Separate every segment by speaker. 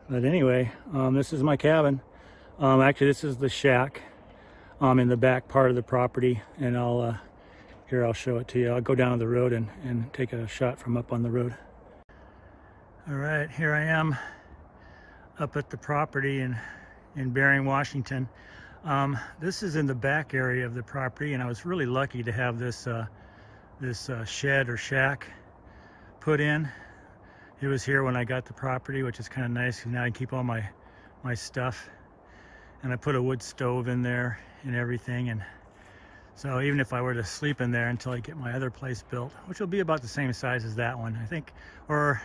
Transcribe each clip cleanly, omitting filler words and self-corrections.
Speaker 1: But anyway, this is my cabin. Actually, this is the shack in the back part of the property, and I'll show it to you. I'll go down to the road and take a shot from up on the road. All right, here I am up at the property in Bering, Washington. This is in the back area of the property, and I was really lucky to have this shed or shack put in. It was here when I got the property, which is kind of nice because now I can keep all my stuff. And I put a wood stove in there and everything, and so even if I were to sleep in there until I get my other place built, which will be about the same size as that one, I think, or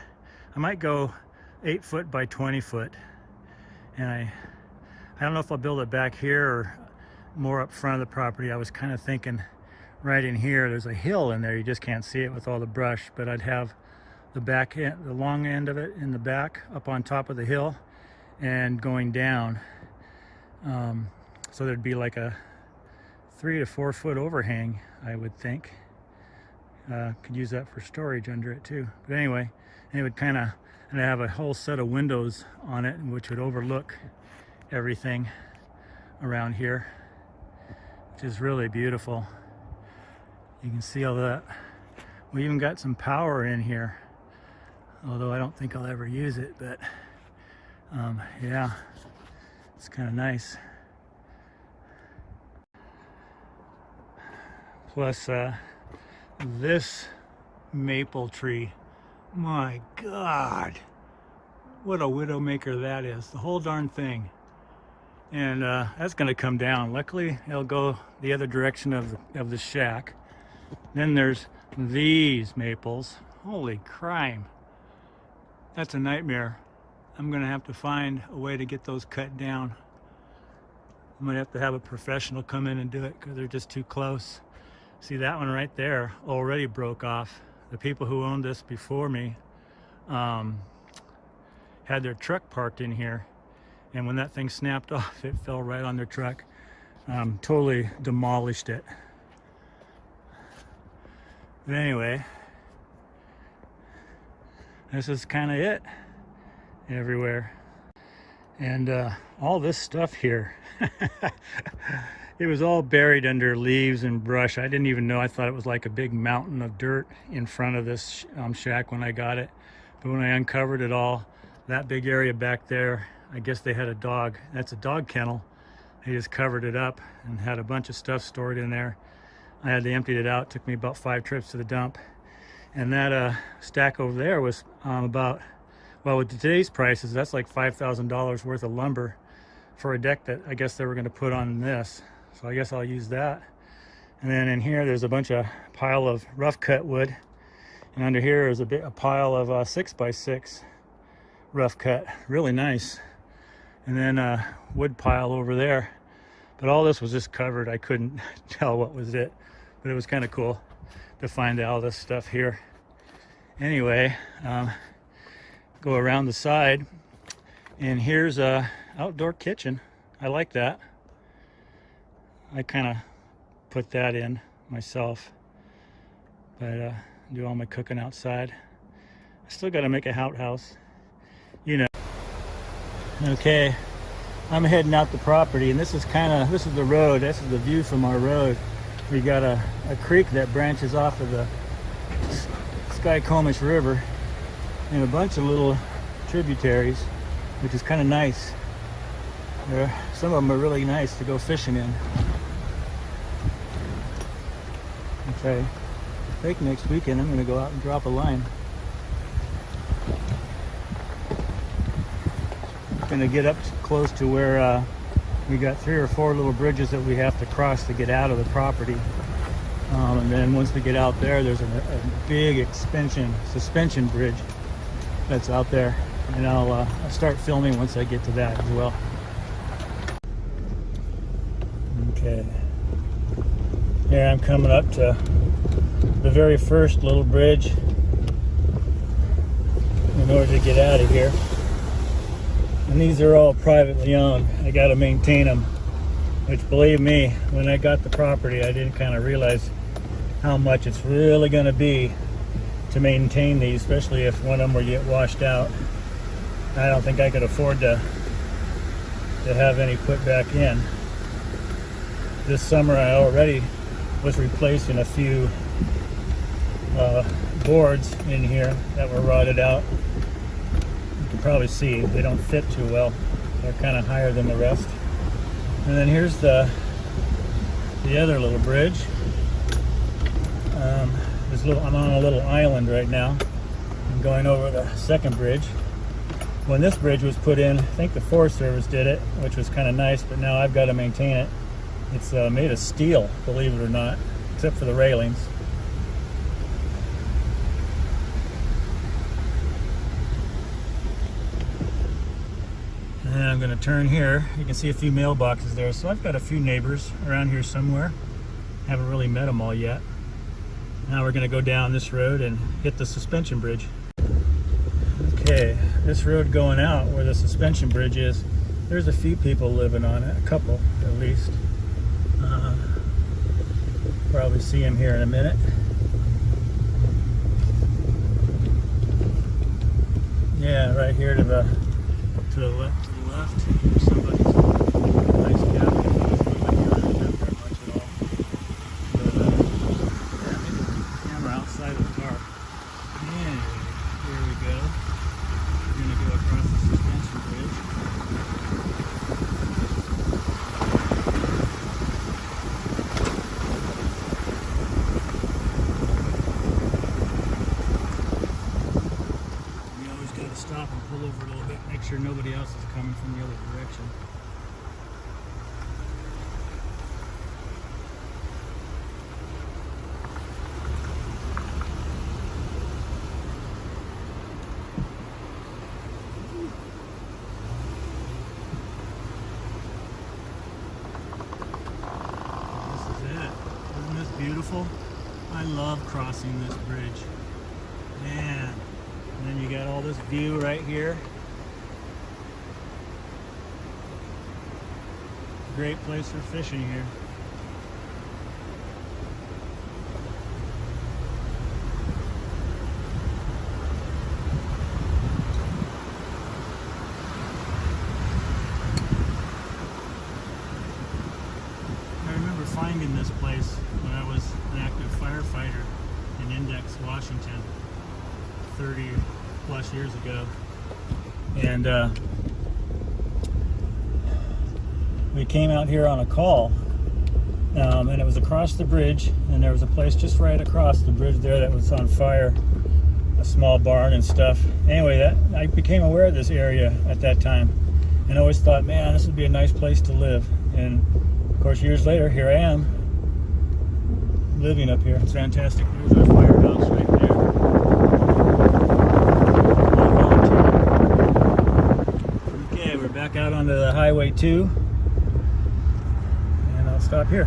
Speaker 1: I might go 8 foot by 20 foot. And I don't know if I'll build it back here or more up front of the property. I was kind of thinking right in here, there's a hill in there, you just can't see it with all the brush, but I'd have the back end, the long end of it in the back up on top of the hill and going down. So there'd be like a 3 to 4 foot overhang, I would think. Could use that for storage under it too. But anyway, and it would kind of, and I have a whole set of windows on it which would overlook everything around here, which is really beautiful. You can see all that. We even got some power in here, although I don't think I'll ever use it, but yeah, it's kind of nice. Plus this maple tree, my God, what a widowmaker that is, the whole darn thing. And that's gonna come down. Luckily it'll go the other direction of the shack. Then there's these maples. Holy crime, that's a nightmare. I'm gonna have to find a way to get those cut down. I'm gonna have to have a professional come in and do it because they're just too close. See, that one right there already broke off. The people who owned this before me had their truck parked in here, and when that thing snapped off, it fell right on their truck. Totally demolished it. But anyway, this is kind of it everywhere. And all this stuff here, it was all buried under leaves and brush. I didn't even know. I thought it was like a big mountain of dirt in front of this shack when I got it. But when I uncovered it all, that big area back there, I guess they had a dog. That's a dog kennel. They just covered it up and had a bunch of stuff stored in there. I had to empty it out. It took me about 5 trips to the dump. And that stack over there was about, well, with today's prices, that's like $5,000 worth of lumber for a deck that I guess they were going to put on this. So I guess I'll use that. And then in here, there's a bunch of pile of rough cut wood. And under here is a pile of 6x6 rough cut. Really nice. And then a wood pile over there. But all this was just covered. I couldn't tell what was it. But it was kind of cool to find all this stuff here. Anyway, go around the side, and here's a outdoor kitchen. I like that. I kind of put that in myself, but do all my cooking outside. I still got to make a outhouse, you know. Okay, I'm heading out the property, and this is the road. This is the view from our road. We got a creek that branches off of the Skycomish River and a bunch of little tributaries, which is kind of nice. Some of them are really nice to go fishing in. Okay, I think next weekend I'm going to go out and drop a line. I'm going to get up close to where we got 3 or 4 little bridges that we have to cross to get out of the property. And then once we get out there, there's a big suspension bridge that's out there. And I'll start filming once I get to that as well. Okay. Here I'm coming up to the very first little bridge in order to get out of here. And these are all privately owned. I got to maintain them, which, believe me, when I got the property, I didn't kind of realize how much it's really going to be to maintain these, especially if one of them were to get washed out. I don't think I could afford to have any put back in. This summer I already was replacing a few boards in here that were rotted out. You can probably see they don't fit too well. They're kind of higher than the rest. And then here's the other little bridge. I'm on a little island right now. I'm going over the second bridge. When this bridge was put in, I think the Forest Service did it, which was kind of nice, but now I've got to maintain it. It's made of steel, believe it or not, except for the railings. And I'm going to turn here. You can see a few mailboxes there, so I've got a few neighbors around here somewhere. Haven't really met them all yet. Now we're going to go down this road and hit the suspension bridge. Okay, this road going out where the suspension bridge is, there's a few people living on it, a couple at least. Probably see them here in a minute. Yeah, right here to the left. There's somebody's nice cabin. Not very much at all. But yeah, maybe the camera outside of the car. And here we go. We're gonna go across the suspension bridge. We always gotta stop and pull over a little bit, make sure nobody else is coming from the other direction. Isn't this beautiful? I love crossing this bridge. Man. And then you got all this view right here. Great place for fishing here. I remember finding this place when I was an active firefighter in Index, Washington, 30 plus years ago. And we came out here on a call, and it was across the bridge, and there was a place just right across the bridge there that was on fire, a small barn and stuff. Anyway, I became aware of this area at that time and always thought, man, this would be a nice place to live. And of course, years later, here I am living up here. It's fantastic. There's our firehouse right there. Okay, we're back out onto the Highway 2. Stop here.